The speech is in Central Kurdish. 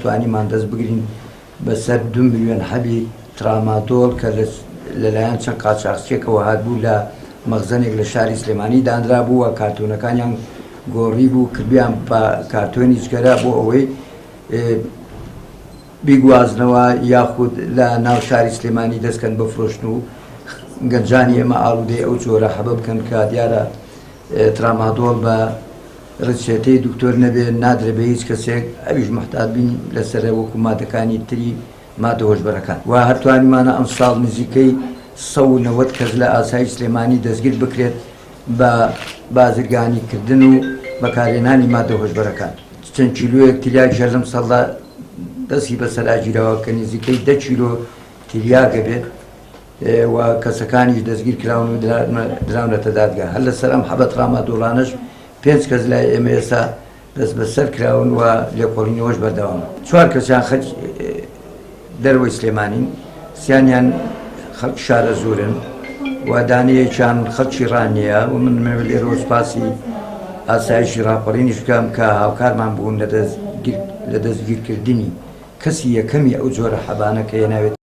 توانیمان دەست بگرین بەسەر 2 ملیۆن حەبی ترامادۆڵ کە لەلایەن چەند قاچاقچێکەوە هاتبوو لە مەخزەنێک لە شاری سلێمانی دانرا بوو و کارتۆنەکانیان گۆڕی بوو کردیان بە کارتۆنی جگەرە بۆ ئەوەی بیگوازنەوە یاخود لە ناو شاری سلێمانی دەستکەن بفرۆشتن و گەنجانی ئێمە ئاڵودەی ئەو جۆرە حەبە بکەن کە دیارە ترامادۆڵ بە ڕچێتەی دکتۆر نەبێ نادرێ بە هیچ کەسێک ئەویش محتات بین لەسەر وەکو مادەکانی تری مادە هۆشبەرەکان و هەرتوانیمانە ئەم ساڵ نزیکەی 190 کەس لە ئاسایی سلێمانی دەستگیر بکرێت بە بازرگانیکردن و بەکارهێنانی مادە هۆشبەرەکان چەند کیلۆیەک تریاک ژەر لەم ساڵدا دەستی بەسەراگیرەوە کە نزیکەی 10 کیلۆ تریاکە بێت و کەسەکانیش دەستگیر کراون و دراونەتە دادگا هەر لەسەر ئەم حەبە ترامادۆڵانەش 5 کەس لای ئێمە ئێستا دەست بەسەر کراون و لێکۆڵینەوەش بەردەوامە 4 کەسیان خەڵک دەرەوەی سلێمانین سیانیان خەڵک شارە زۆرن و دانەیەکیان خەڵکی ڕانیە و من لێرە سوپاسی ئاسایشی ڕاپەڕینیش بکەم کە هاوکارمان بوون لە دەستگیرکردنی کەسی یەکەمی ئەو جۆرە حەبانە کە هێناوێت